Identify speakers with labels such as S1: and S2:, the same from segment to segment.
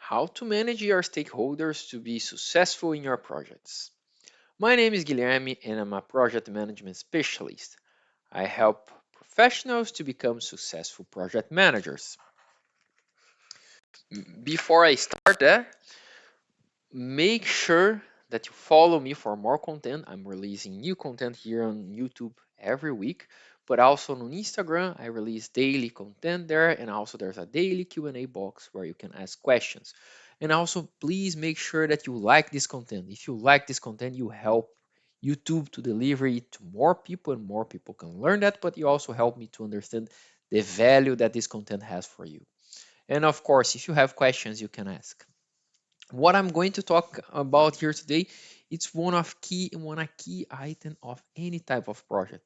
S1: How to manage your stakeholders to be successful in your projects. My name is Guilherme and I'm a project management specialist. I help professionals to become successful project managers. Before I start that, make sure that you follow me for more content. I'm releasing new content here on YouTube every week, but also on Instagram, I release daily content there, and also there's a daily Q&A box where you can ask questions. And also, please make sure that you like this content. If you like this content, you help YouTube to deliver it to more people, and more people can learn that, but you also help me to understand the value that this content has for you. And of course, if you have questions, you can ask. What I'm going to talk about here today, it's one a key item of any type of project.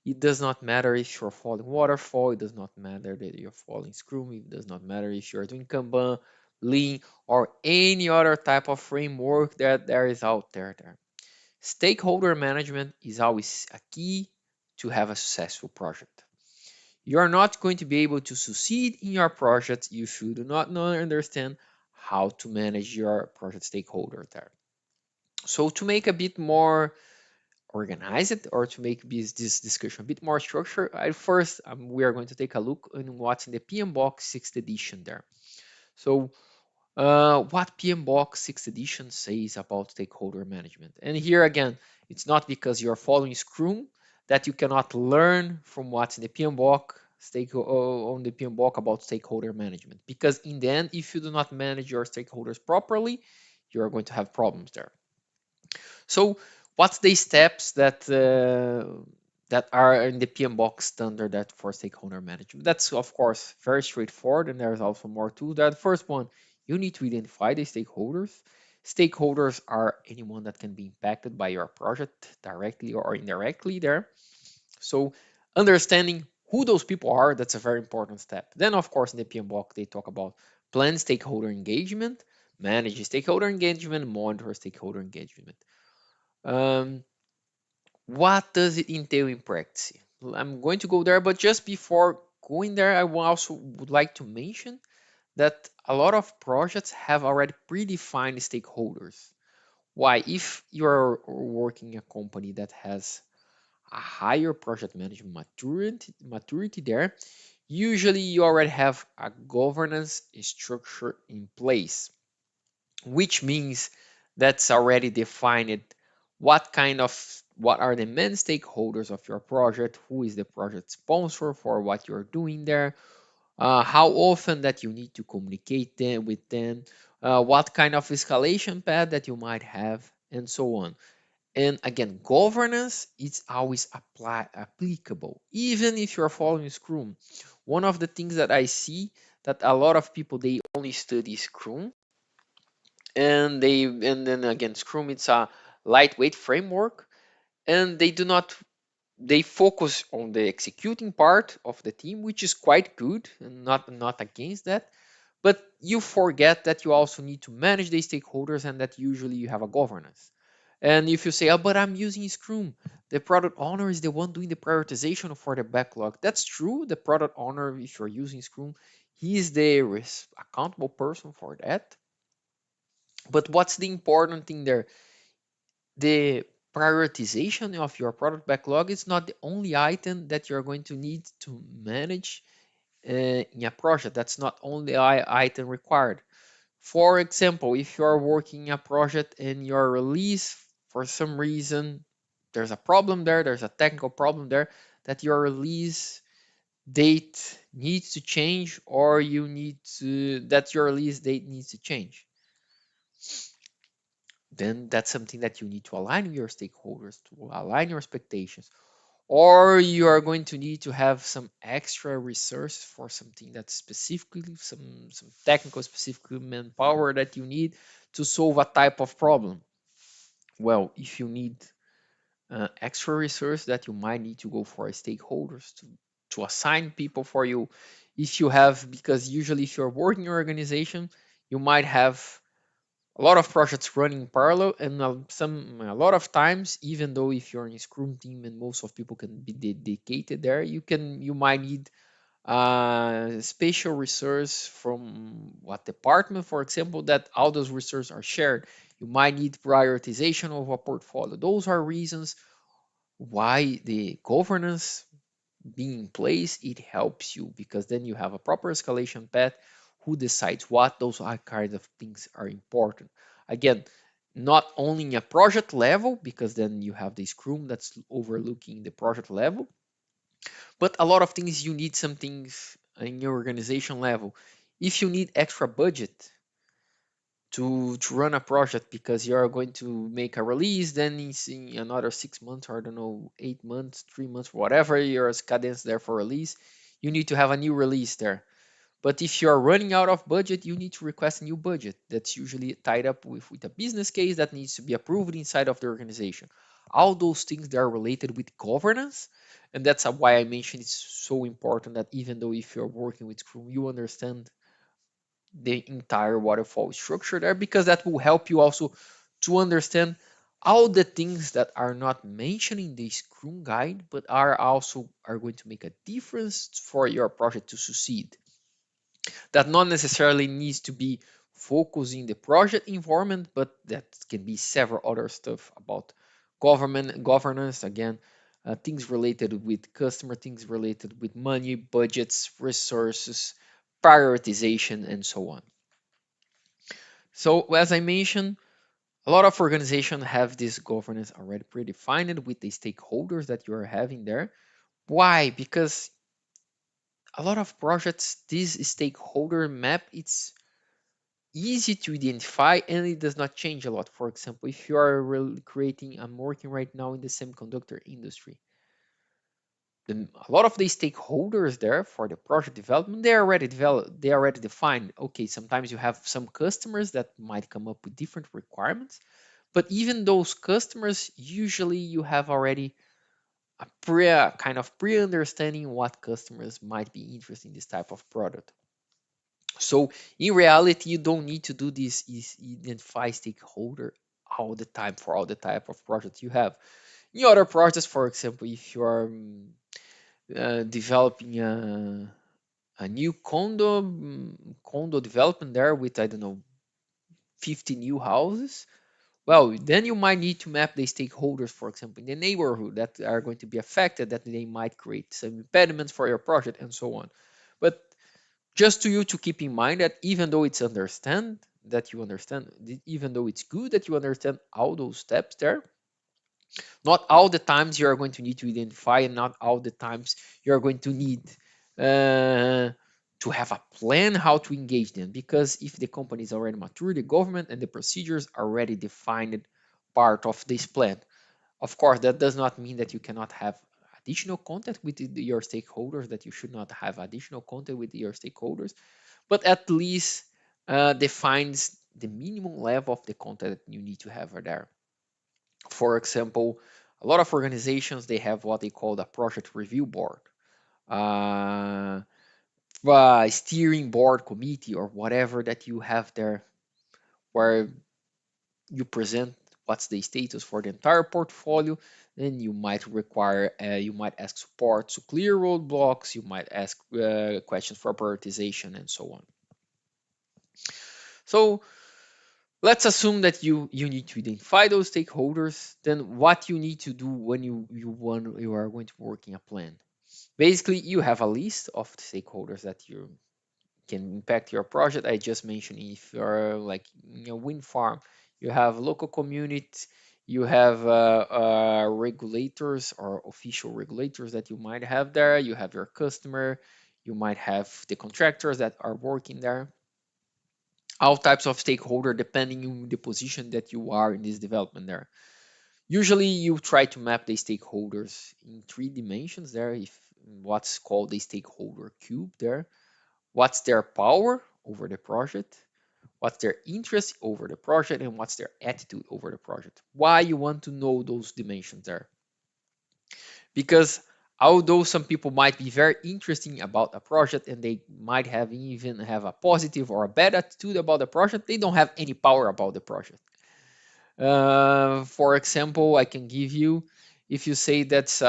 S1: It does not matter if you're following waterfall, it does not matter that you're following Scrum, it does not matter if you're doing Kanban, Lean, or any other type of framework that there is out there. Stakeholder management is always a key to have a successful project. You are not going to be able to succeed in your project if you do not understand how to manage your project stakeholder there. So to make a bit more organized or to make this discussion a bit more structured, first we are going to take a look on what's in the PMBOK 6th edition there. So what PMBOK 6th edition says about stakeholder management. And here again, it's not because you're following Scrum that you cannot learn from what's in the PMBOK on the PMBOK about stakeholder management. Because in the end, if you do not manage your stakeholders properly, you're going to have problems there. So what's the steps that are in the PMBOK standard that for stakeholder management? That's of course very straightforward, and there's also more to that. First one, you need to identify the stakeholders. Stakeholders are anyone that can be impacted by your project directly or indirectly there. So understanding who those people are, that's a very important step. Then of course in the PMBOK they talk about plan stakeholder engagement, manage stakeholder engagement, monitor stakeholder engagement. Um, what does it entail in practice? I'm going to go there, but just before going there, I also would like to mention that a lot of projects have already predefined stakeholders. Why? If you're working in a company that has a higher project management maturity there, usually you already have a governance structure in place, which means that's already defined what are the main stakeholders of your project, who is the project sponsor for what you're doing there, how often that you need to communicate with them, what kind of escalation path that you might have, and so on. And again, governance is always applicable, even if you're following Scrum. One of the things that I see that a lot of people they only study Scrum, and then again Scrum it's a lightweight framework, and they focus on the executing part of the team, which is quite good and not against that, but you forget that you also need to manage the stakeholders and that usually you have a governance. And if you say, oh, but I'm using Scrum, the product owner is the one doing the prioritization for the backlog. That's true. The product owner, if you're using Scrum, he is the accountable person for that. But what's the important thing there? The prioritization of your product backlog is not the only item that you're going to need to manage in a project. That's not only item required. For example, if you're working a project and your release, for some reason, there's a problem there, there's a technical problem there, that your release date needs to change, or that your release date needs to change, then that's something that you need to align with your stakeholders, to align your expectations. Or you are going to need to have some extra resources for something that's specifically some technical specific manpower that you need to solve a type of problem. Well, if you need extra resource that you might need to go for stakeholders to assign people for you. If you have, because usually if you're working in your organization, you might have a lot of projects running in parallel, and a lot of times, even though if you're in a Scrum team and most of people can be dedicated there, you might need spatial resource from what department, for example, that all those resources are shared. You might need prioritization of a portfolio. Those are reasons why the governance being in place, it helps you because then you have a proper escalation path who decides what those are kinds of things are important. Again, not only in a project level, because then you have the scrum that's overlooking the project level, but a lot of things you need some things in your organization level. If you need extra budget to run a project because you're going to make a release, then in another 6 months, or I don't know, 8 months, 3 months, whatever your cadence there for release, you need to have a new release there. But if you're running out of budget, you need to request a new budget. That's usually tied up with a business case that needs to be approved inside of the organization. All those things that are related with governance. And that's why I mentioned it's so important that even though if you're working with Scrum, you understand the entire waterfall structure there, because that will help you also to understand all the things that are not mentioned in the Scrum guide, but are going to make a difference for your project to succeed. That not necessarily needs to be focusing the project environment, but that can be several other stuff about government governance. Again, things related with customer, things related with money, budgets, resources, prioritization, and so on. So as I mentioned, a lot of organizations have this governance already predefined with the stakeholders that you are having there. Why? Because a lot of projects, this stakeholder map, it's easy to identify and it does not change a lot. For example, if you are creating, I'm working right now in the semiconductor industry. A lot of the stakeholders there for the project development, they are already developed, they are already defined. Okay, sometimes you have some customers that might come up with different requirements, but even those customers, usually you have already a kind of pre-understanding what customers might be interested in this type of product. So in reality, you don't need to do this is identify stakeholder all the time for all the type of projects you have. In other projects, for example, if you are developing a new condo development there with, I don't know, 50 new houses, well, then you might need to map the stakeholders, for example, in the neighborhood that are going to be affected, that they might create some impediments for your project and so on. But just to you to keep in mind that even though it's understand that you understand, even though it's good that you understand all those steps there, not all the times you are going to need to identify, and not all the times you are going to need uh, to have a plan how to engage them. Because if the company is already mature, the government and the procedures are already defined part of this plan. Of course, that does not mean that you cannot have additional contact with your stakeholders, that you should not have additional contact with your stakeholders, but at least defines the minimum level of the content that you need to have there. For example, a lot of organizations, they have what they call the project review board, uh, steering board committee, or whatever that you have there, where you present what's the status for the entire portfolio. Then you might require, you might ask support to clear roadblocks, you might ask questions for prioritization, and so on. So let's assume that you need to identify those stakeholders. Then what you need to do when you are going to work in a plan. Basically, you have a list of stakeholders that you can impact your project. I just mentioned, if you're like in a wind farm, you have local communities, you have regulators or official regulators that you might have there. You have your customer, you might have the contractors that are working there, all types of stakeholder depending on the position that you are in this development there. Usually you try to map the stakeholders in 3 dimensions there, if what's called the stakeholder cube there. What's their power over the project? What's their interest over the project? And what's their attitude over the project? Why you want to know those dimensions there? Because although some people might be very interesting about a project and they might have even have a positive or a bad attitude about the project, they don't have any power about the project. For example, I can give you, if you say that's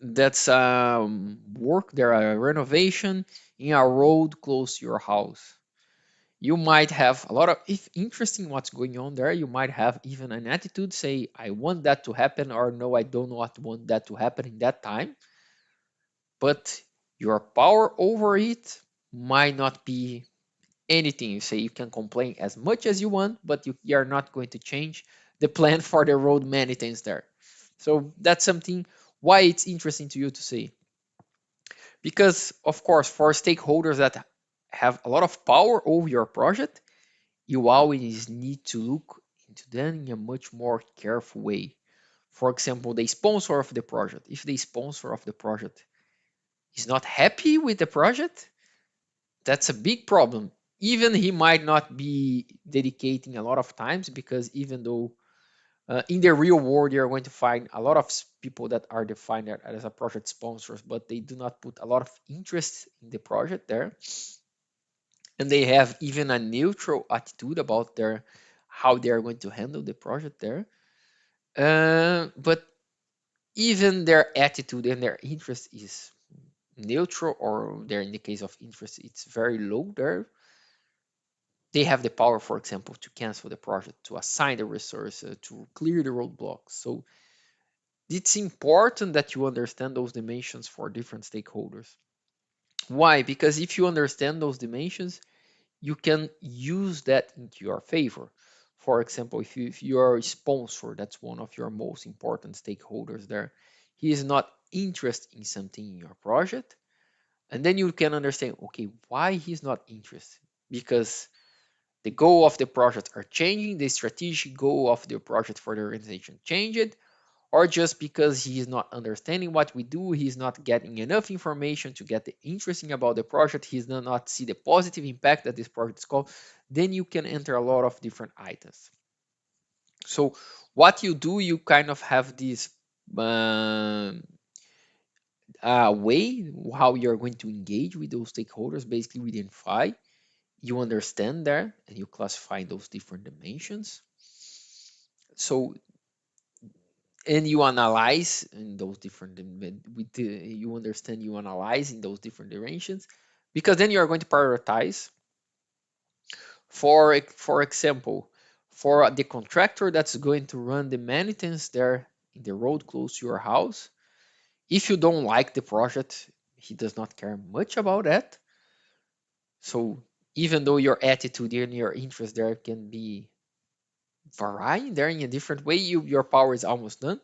S1: that's work there, a renovation in a road close to your house. You might have a lot of, if interesting what's going on there, you might have even an attitude say, I want that to happen, or no, I don't not want that to happen in that time. But your power over it might not be anything. You say you can complain as much as you want, but you are not going to change the plan for the road many times there. So that's something why it's interesting to you to see. Because, of course, for stakeholders that have a lot of power over your project, you always need to look into them in a much more careful way. For example, the sponsor of the project. If the sponsor of the project is not happy with the project, that's a big problem. Even he might not be dedicating a lot of times, because even though in the real world you're going to find a lot of people that are defined as a project sponsors, but they do not put a lot of interest in the project there, and they have even a neutral attitude about their how they are going to handle the project there. But even their attitude and their interest is neutral, or there in the case of interest it's very low there. They have the power, for example, to cancel the project, to assign the resource, to clear the roadblocks. So it's important that you understand those dimensions for different stakeholders. Why? Because if you understand those dimensions, you can use that into your favor. For example, if you are a sponsor, that's one of your most important stakeholders there. He is not interested in something in your project, and then you can understand, okay, why he's not interested. Because the goal of the project are changing, the strategic goal of the project for the organization changed, or just because he is not understanding what we do, he's not getting enough information to get the interesting about the project, he's not see the positive impact that this project is called, then you can enter a lot of different items. So what you do, you kind of have this um, way how you're going to engage with those stakeholders. Basically, we identify, you understand there, and you classify those different dimensions. So, and you analyze in those different you understand, you analyze in those different dimensions, because then you are going to prioritize. For example, for the contractor that's going to run the maintenance there in the road close to your house, if you don't like the project, he does not care much about that. So even though your attitude and your interest there can be varying there in a different way, your power is almost done.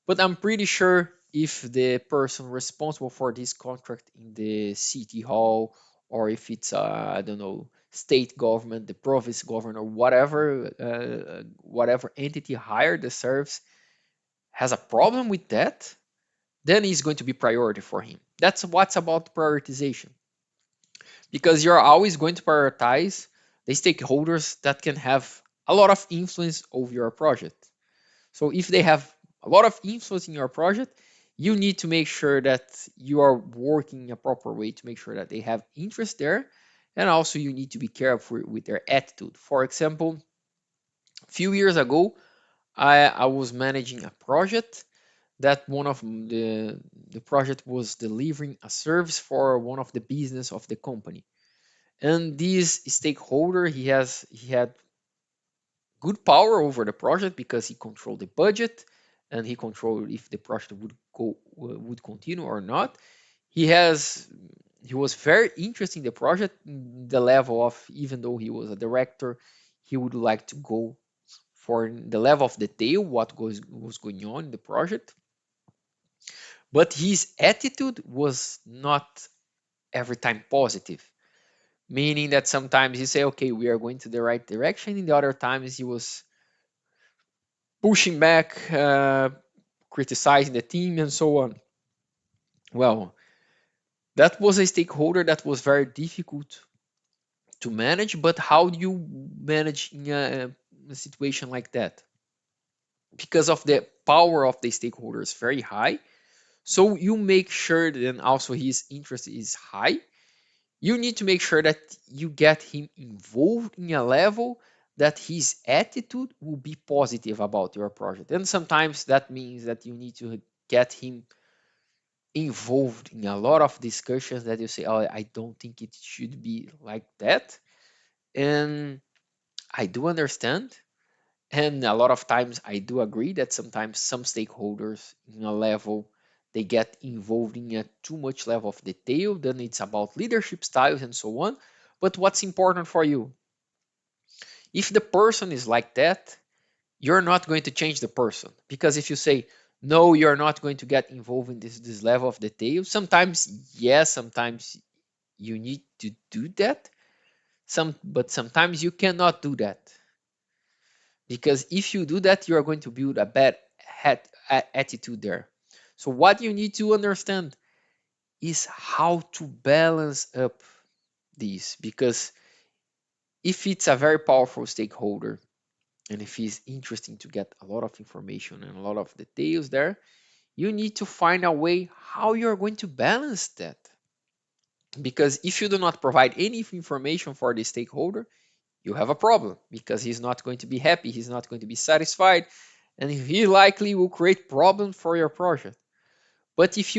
S1: But I'm pretty sure if the person responsible for this contract in the city hall, or if it's I don't know, state government, the province government, or whatever entity hired the service has a problem with that, then it's going to be priority for him. That's what's about prioritization, because you're always going to prioritize the stakeholders that can have a lot of influence over your project. So if they have a lot of influence in your project, you need to make sure that you are working in a proper way to make sure that they have interest there. And also you need to be careful with their attitude. For example, a few years ago, I was managing a project that one of the project was delivering a service for one of the business of the company. And this stakeholder, he had good power over the project because he controlled the budget, and he controlled if the project would continue or not. He has he was very interested in the project, the level of, even though he was a director, he would like to go for the level of detail what was going on in the project. But his attitude was not every time positive, meaning that sometimes he say, okay, we are going to the right direction, in the other times he was pushing back, criticizing the team, and so on. Well, that was a stakeholder that was very difficult to manage. But how do you manage in a situation like that? Because of the power of the stakeholder is very high. So you make sure that, and also his interest is high. You need to make sure that you get him involved in a level that his attitude will be positive about your project. And sometimes that means that you need to get him involved in a lot of discussions that you say, oh, I don't think it should be like that. And I do understand. And a lot of times I do agree that sometimes some stakeholders in a level, they get involved in a too much level of detail. Then it's about leadership styles and so on. But what's important for you? If the person is like that, you're not going to change the person, because if you say no, you're not going to get involved in this level of detail, sometimes yes, sometimes you need to do that, but sometimes you cannot do that, because if you do that, you are going to build a bad attitude there. So what you need to understand is how to balance up these, because if it's a very powerful stakeholder and if it's interesting to get a lot of information and a lot of details there, you need to find a way how you're going to balance that. Because if you do not provide any information for the stakeholder, you have a problem, because he's not going to be happy, he's not going to be satisfied, and he likely will create problems for your project. But if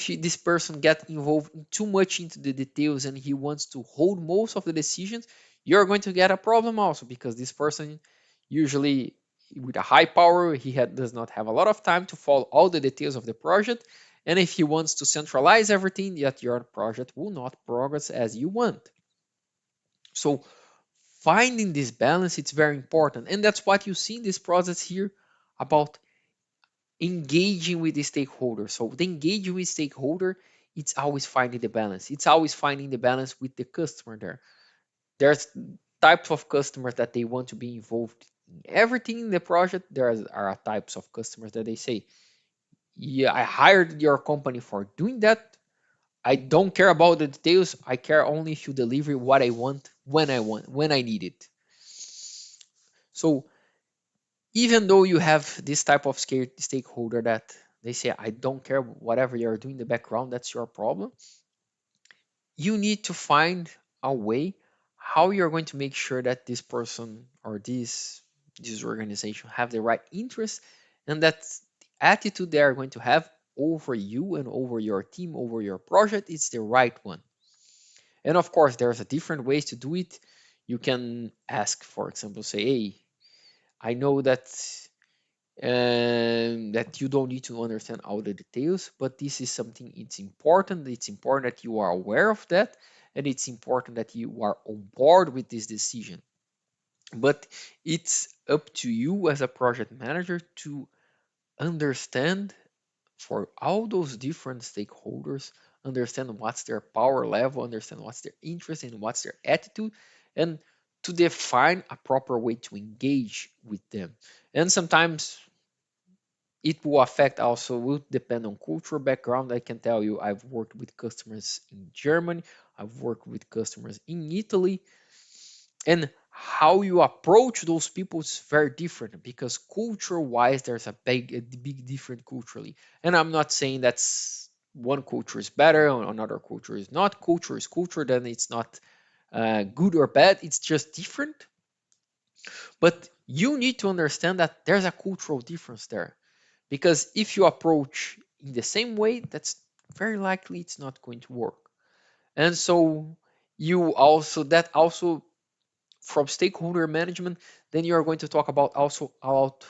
S1: this person get involved too much into the details and he wants to hold most of the decisions, you're going to get a problem also, because this person usually with a high power, does not have a lot of time to follow all the details of the project. And if he wants to centralize everything, yet your project will not progress as you want. So finding this balance, it's very important. And that's what you see in this process here about engaging with the stakeholder. So the engaging with stakeholder, it's always finding the balance. It's always finding the balance with the customer there. There's types of customers that they want to be involved in everything in the project. Are types of customers that they say, yeah, I hired your company for doing that. I don't care about the details. I care only if you deliver what I want, when I need it. So even though you have this type of stakeholder that they say, I don't care whatever you're doing in the background, that's your problem, you need to find a way how you're going to make sure that this person or this organization have the right interest, and that the attitude they are going to have over you and over your team, over your project, is the right one. And of course, there's a different ways to do it. You can ask, for example, say, hey, I know that and that you don't need to understand all the details, but this is something, it's important that you are aware of that, and it's important that you are on board with this decision. But it's up to you as a project manager to understand, for all those different stakeholders, understand what's their power level, understand what's their interest and what's their attitude, and to define a proper way to engage with them. And sometimes it will affect, also will depend on cultural background. I can tell you, I've worked with customers in Germany, I've worked with customers in Italy, and how you approach those people is very different, because culture wise there's a big difference culturally. And I'm not saying that's one culture is better or another culture is not. Culture is culture, then it's not good or bad, it's just different. But you need to understand that there's a cultural difference there, because if you approach in the same way, that's very likely it's not going to work. And so that also from stakeholder management, then you are going to talk about also about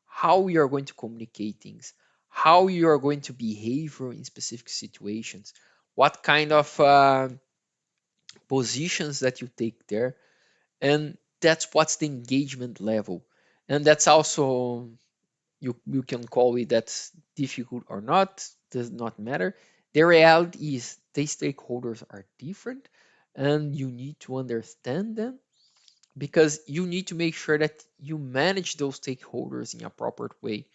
S1: how you are going to communicate things, how you are going to behave in specific situations, what kind of positions that you take there. And that's what's the engagement level. And that's also, you can call it that's difficult or not, does not matter. The reality is the stakeholders are different, and you need to understand them, because you need to make sure that you manage those stakeholders in a proper way.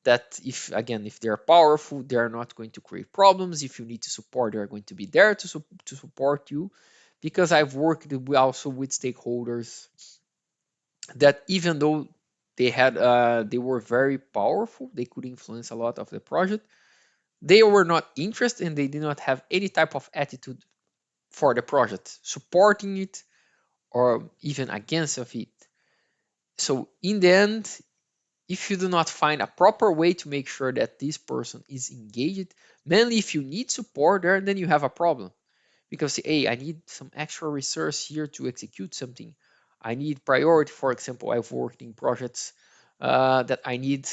S1: That if, again, if they're powerful, they're not going to create problems. If you need to support, they're going to be there to support you. Because I've worked also with stakeholders that, even though they were very powerful, they could influence a lot of the project, they were not interested and they did not have any type of attitude for the project, supporting it or even against of it. So in the end, if you do not find a proper way to make sure that this person is engaged, mainly if you need support there, then you have a problem. Because, hey, I need some extra resource here to execute something. I need priority. For example, I've worked in projects that I need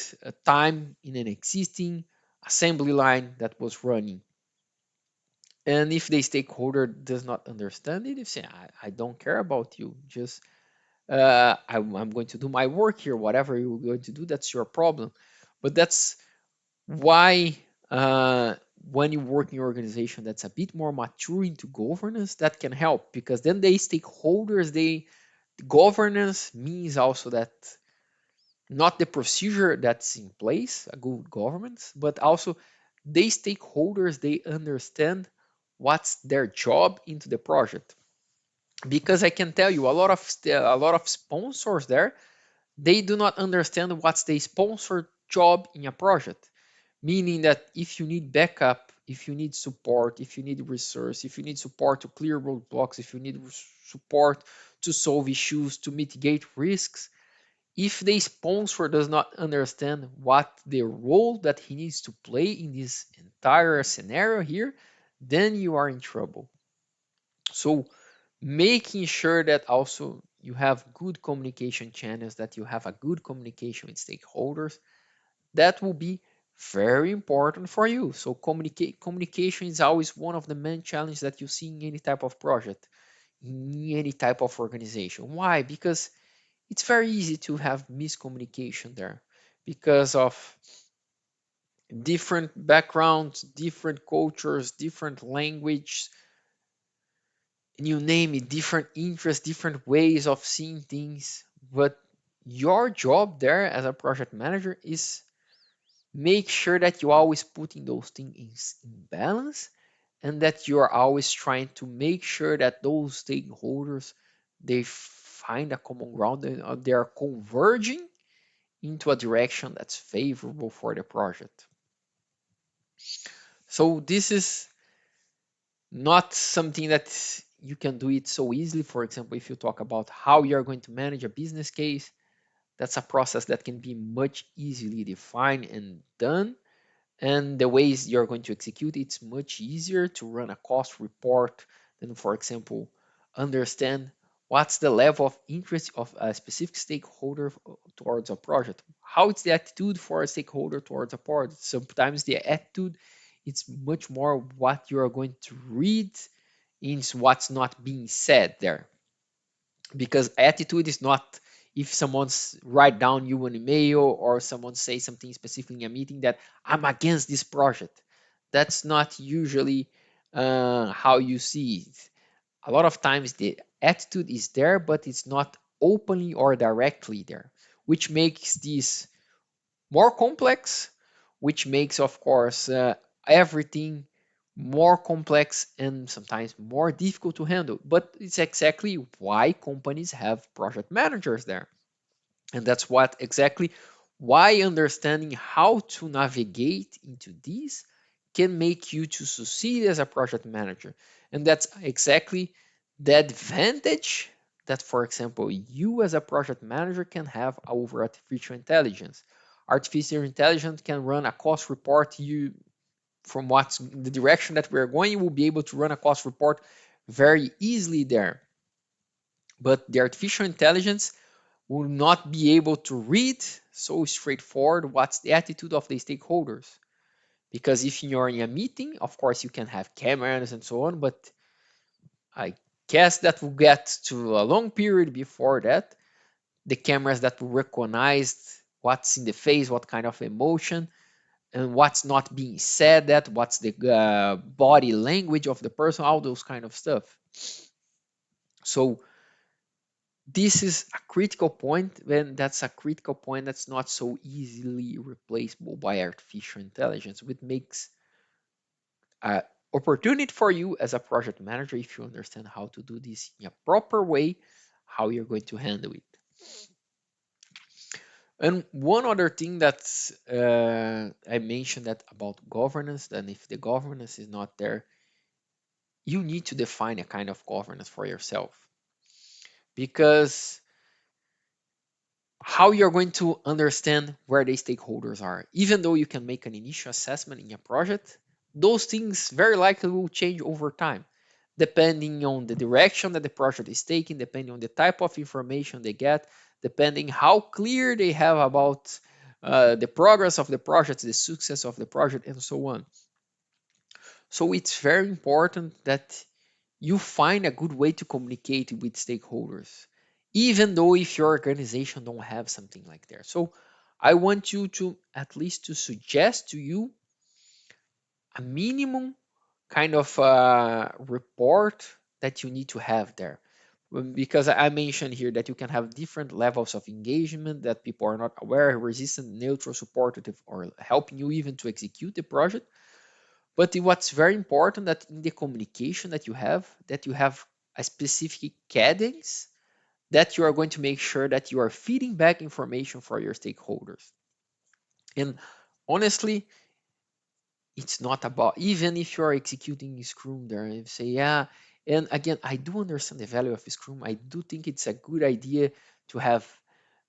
S1: time in an existing assembly line that was running. And if the stakeholder does not understand it, if say, I don't care about you, just I'm going to do my work here, whatever you're going to do, that's your problem. But that's why when you work in an organization that's a bit more mature into governance, that can help, because then the stakeholders, governance means also that not the procedure that's in place, a good governance, but also the stakeholders, they understand what's their job into the project. Because I can tell you, a lot of sponsors there, they do not understand what's the sponsor job in a project. Meaning that if you need backup, if you need support, if you need resource, if you need support to clear roadblocks, if you need support to solve issues, to mitigate risks, if the sponsor does not understand what the role that he needs to play in this entire scenario here, then you are in trouble. So making sure that also you have good communication channels, that you have a good communication with stakeholders, that will be very important for you. So communication is always one of the main challenges that you see in any type of project, in any type of organization. Why? Because it's very easy to have miscommunication there because of different backgrounds, different cultures, different language, you name it, different interests, different ways of seeing things. But your job there as a project manager is make sure that you're always putting those things in balance, and that you're always trying to make sure that those stakeholders, they find a common ground, and they are converging into a direction that's favorable for the project. So this is not something that you can do it so easily. For example, if you talk about how you're going to manage a business case, that's a process that can be much easily defined and done. And the ways you're going to execute, it's much easier to run a cost report than, for example, understand what's the level of interest of a specific stakeholder towards a project. How is the attitude for a stakeholder towards a project? Sometimes the attitude, it's much more what you are going to read in what's not being said there. Because attitude is not if someone's write down you an email, or someone say something specific in a meeting that I'm against this project. That's not usually how you see it. A lot of times the attitude is there, but it's not openly or directly there, which makes this more complex, which makes, of course, everything more complex and sometimes more difficult to handle. But it's exactly why companies have project managers there. And that's what exactly why understanding how to navigate into this can make you to succeed as a project manager. And that's exactly the advantage that, for example, you as a project manager can have over artificial intelligence. Artificial intelligence can run a cost report. You, from what's the direction that we're going, you will be able to run a cost report very easily there. But the artificial intelligence will not be able to read so straightforward what's the attitude of the stakeholders. Because if you're in a meeting, of course, you can have cameras and so on, but I guess that will get to a long period before that. The cameras that will recognize what's in the face, what kind of emotion, and what's not being said, that what's the body language of the person, all those kind of stuff. So this is a critical point, when that's a critical point that's not so easily replaceable by artificial intelligence, which makes an opportunity for you as a project manager, if you understand how to do this in a proper way, how you're going to handle it. And one other thing that I mentioned that about governance, that if the governance is not there, you need to define a kind of governance for yourself. Because how you're going to understand where the stakeholders are. Even though you can make an initial assessment in a project, those things very likely will change over time, depending on the direction that the project is taking, depending on the type of information they get, depending how clear they have about the progress of the project, the success of the project, and so on. So it's very important that you find a good way to communicate with stakeholders, even though if your organization don't have something like that. So I want you to at least to suggest to you a minimum kind of report that you need to have there. Because I mentioned here that you can have different levels of engagement that people are not aware, resistant, neutral, supportive, or helping you even to execute the project. But what's very important that in the communication that you have a specific cadence that you are going to make sure that you are feeding back information for your stakeholders. And honestly, it's not about even if you are executing Scrum there and say, yeah, and again, I do understand the value of Scrum. I do think it's a good idea to have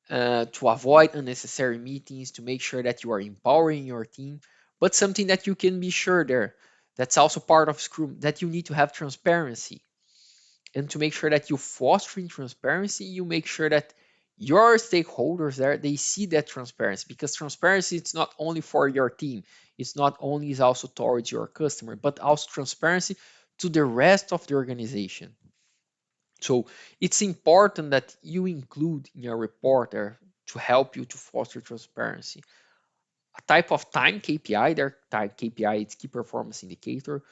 S1: to avoid unnecessary meetings, to make sure that you are empowering your team. But something that you can be sure there, that's also part of Scrum, that you need to have transparency. And to make sure that you fostering transparency, you make sure that your stakeholders there they see that transparency, because transparency it's not only for your team, it's not only is also towards your customer, but also transparency to the rest of the organization. So it's important that you include in your report there to help you to foster transparency. A type of time KPI, their time KPI is key performance indicator.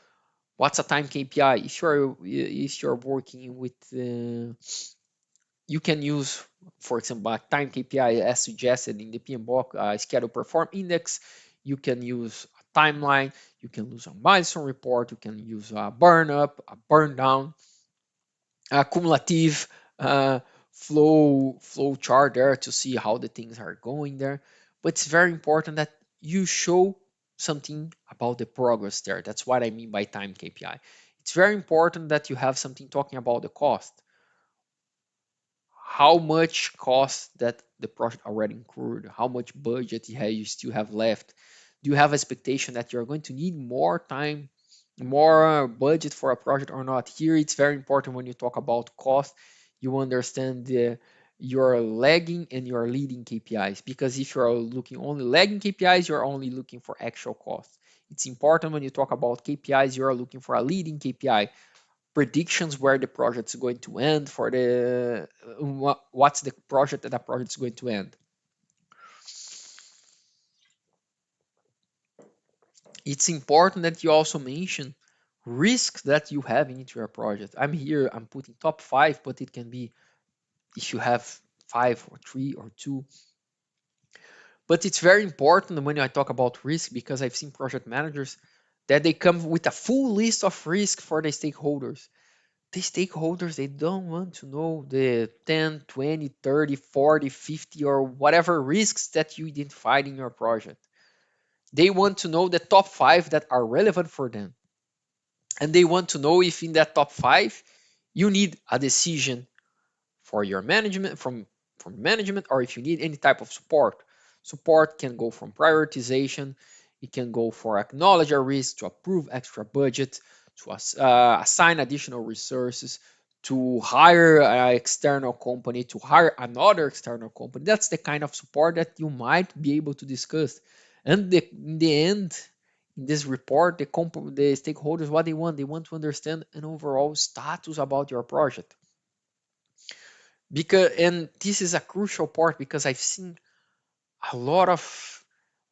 S1: What's a time KPI? If you're working with, you can use, for example, a time KPI as suggested in the PMBOK schedule perform index. You can use a timeline. You can use a milestone report. You can use a burn up, a burn down, cumulative flow chart there to see how the things are going there. But it's very important that you show something about the progress there. That's what I mean by time KPI. It's very important that you have something talking about the cost. How much cost that the project already incurred, how much budget you still have left. Do you have expectation that you're going to need more time, more budget for a project or not? Here it's very important when you talk about cost, you understand your lagging and your leading KPIs, because if you're looking only lagging KPIs, you're only looking for actual cost. It's important when you talk about KPIs, you're looking for a leading KPI, predictions where the project is going to end, for the what's the project that a project is going to end. It's important that you also mention risks that you have into your project. I'm putting top five, but it can be if you have five or three or two. But it's very important when I talk about risk, because I've seen project managers that they come with a full list of risk for the stakeholders. The stakeholders, they don't want to know the 10, 20, 30, 40, 50, or whatever risks that you identified in your project. They want to know the top five that are relevant for them. And they want to know if in that top five you need a decision for your management, from management, or if you need any type of support. Support can go from prioritization, it can go for acknowledge a risk, to approve extra budget, to assign additional resources, to hire an external company, to hire another external company. That's the kind of support that you might be able to discuss. And in the end, in this report, the stakeholders, what they want to understand an overall status about your project. Because, and this is a crucial part, because I've seen a lot of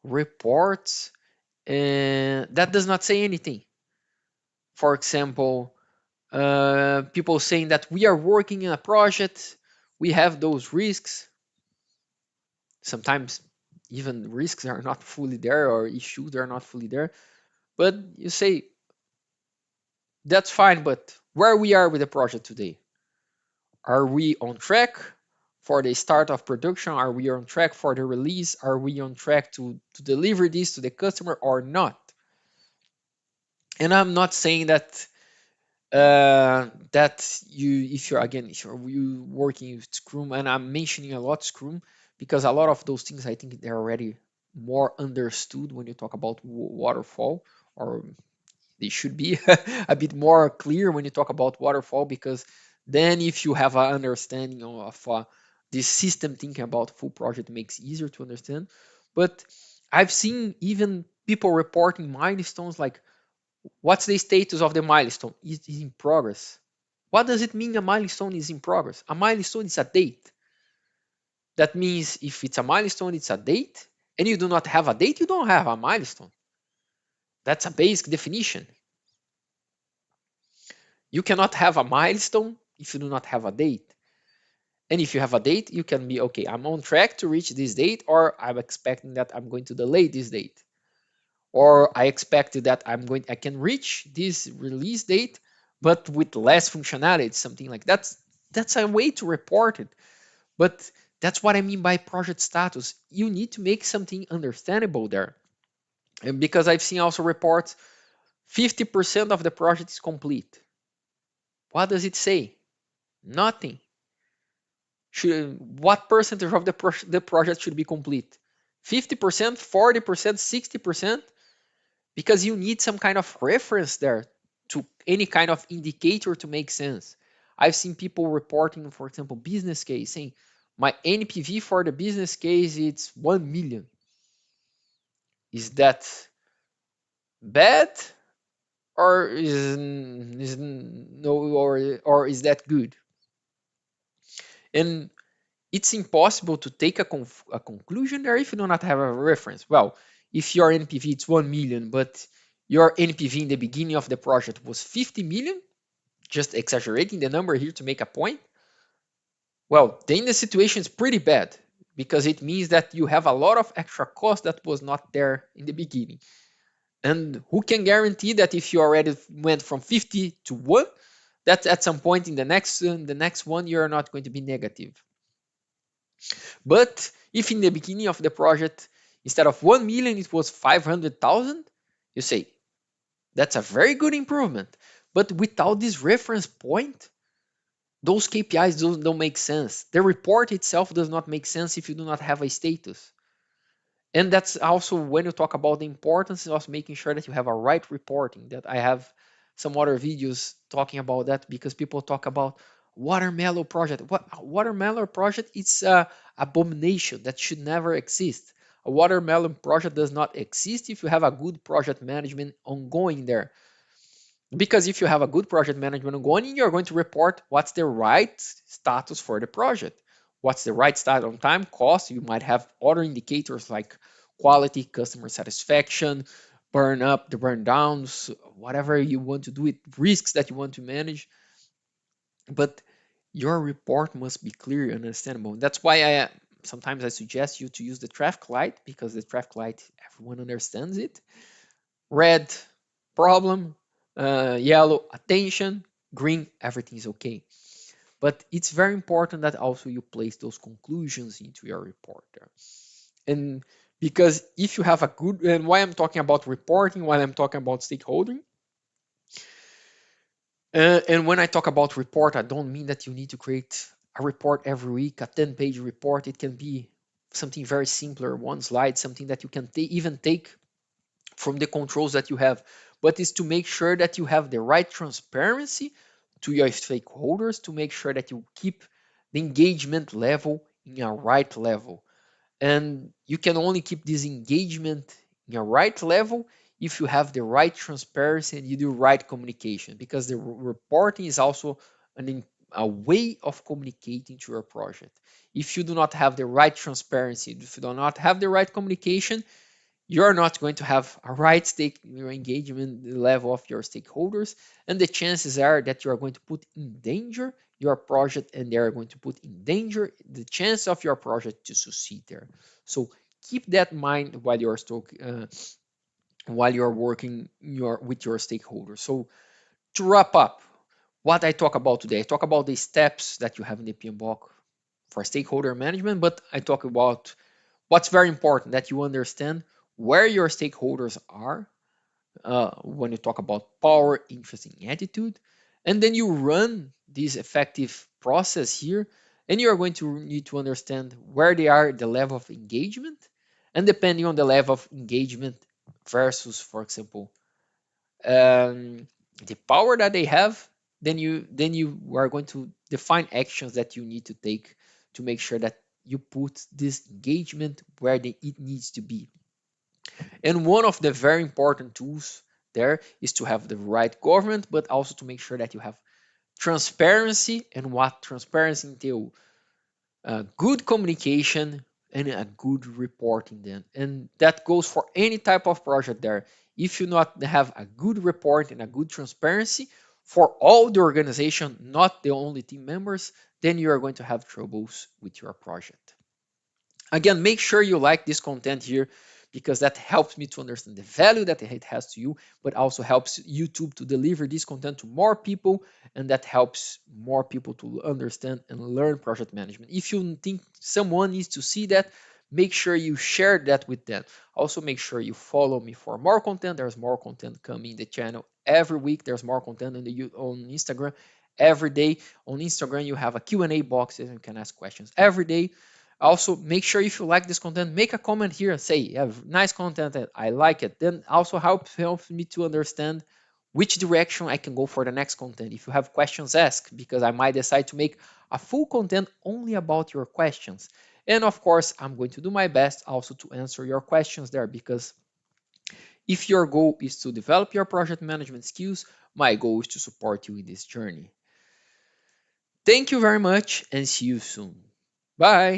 S1: reports and that does not say anything. For example, people saying that we are working in a project, we have those risks. Sometimes even risks are not fully there, or issues are not fully there. But you say that's fine, but where we are with the project today, are we on track for the start of production? Are we on track for the release? Are we on track to deliver this to the customer or not? And I'm not saying that that you, if you're again, if you're you working with Scrum, and I'm mentioning a lot Scrum because a lot of those things I think they're already more understood when you talk about waterfall, or they should be a bit more clear when you talk about waterfall, because then if you have an understanding of this system thinking about full project, it makes it easier to understand. But I've seen even people reporting milestones like, what's the status of the milestone? It is in progress. What does it mean a milestone is in progress? A milestone is a date. That means if it's a milestone, it's a date, and you do not have a date, you don't have a milestone. That's a basic definition. You cannot have a milestone if you do not have a date. And if you have a date, you can be, okay, I'm on track to reach this date, or I'm expecting that I'm going to delay this date. Or I expected that I can reach this release date, but with less functionality, something like that. That's a way to report it. But that's what I mean by project status. You need to make something understandable there. And because I've seen also reports, 50% of the project is complete. What does it say? Nothing. What percentage of the project should be complete? 50%, 40%, 60%? Because you need some kind of reference there to any kind of indicator to make sense. I've seen people reporting, for example, business case saying my NPV for the business case it's 1 million. Is that bad, or is no, or is that good? And it's impossible to take a conclusion there if you do not have a reference. Well, if your NPV is 1 million, but your NPV in the beginning of the project was 50 million, just exaggerating the number here to make a point, well, then the situation is pretty bad, because it means that you have a lot of extra cost that was not there in the beginning. And who can guarantee that if you already went from 50 to 1, that at some point in the next one you're not going to be negative? But if in the beginning of the project, instead of 1 million, it was 500,000, you say, that's a very good improvement. But without this reference point, those KPIs don't make sense. The report itself does not make sense if you do not have a status. And that's also when you talk about the importance of making sure that you have a right reporting. That I have some other videos talking about that, because people talk about watermelon project. What watermelon project? It's a abomination that should never exist. A watermelon project does not exist if you have a good project management ongoing there. Because if you have a good project management ongoing, you're going to report what's the right status for the project. What's the right status on time, cost. You might have other indicators like quality, customer satisfaction, burn up, the burn downs, whatever you want to do with risks that you want to manage. But your report must be clear and understandable. That's why I sometimes I suggest you to use the traffic light, because the traffic light, everyone understands it. Red, problem. Yellow, attention. Green, everything is okay. But it's very important that also you place those conclusions into your report there. And because if you have a good, and why I'm talking about reporting, why I'm talking about stakeholding, and when I talk about report, I don't mean that you need to create a report every week, a 10-page report. It can be something very simpler, one slide, something that you can even take from the controls that you have, but is to make sure that you have the right transparency to your stakeholders, to make sure that you keep the engagement level in a right level. And you can only keep this engagement in a right level if you have the right transparency and you do right communication, because the reporting is also a way of communicating to your project. If you do not have the right transparency, if you do not have the right communication, you're not going to have a right stake your engagement level of your stakeholders, and the chances are that you are going to put in danger your project, and they are going to put in danger the chance of your project to succeed there. So keep that in mind while you're working with your stakeholders. So to wrap up, what I talk about today, I talk about the steps that you have in the PMBOK for stakeholder management, but I talk about what's very important, that you understand where your stakeholders are when you talk about power, interest, and attitude. And then you run this effective process here, And you are going to need to understand where they are, the level of engagement, and depending on the level of engagement versus, for example, the power that they have, then you are going to define actions that you need to take to make sure that you put this engagement where it needs to be. And one of the very important tools there is to have the right government, but also to make sure that you have transparency. And what transparency entails, good communication and a good reporting then. And that goes for any type of project there. If you not have a good report and a good transparency for all the organization, not the only team members, then you are going to have troubles with your project. Again, make sure you like this content here because that helps me to understand the value that it has to you, but also helps YouTube to deliver this content to more people, and that helps more people to understand and learn project management. If you think someone needs to see that, make sure you share that with them. Also, make sure you follow me for more content. There's more content coming in the channel every week. There's more content on Instagram every day. On Instagram, you have a Q&A box and you can ask questions every day. Also, make sure if you like this content, make a comment here and say, yeah, nice content, I like it. Then also helps me to understand which direction I can go for the next content. If you have questions, ask, because I might decide to make a full content only about your questions. And of course, I'm going to do my best also to answer your questions there, because if your goal is to develop your project management skills, my goal is to support you in this journey. Thank you very much and see you soon. Bye.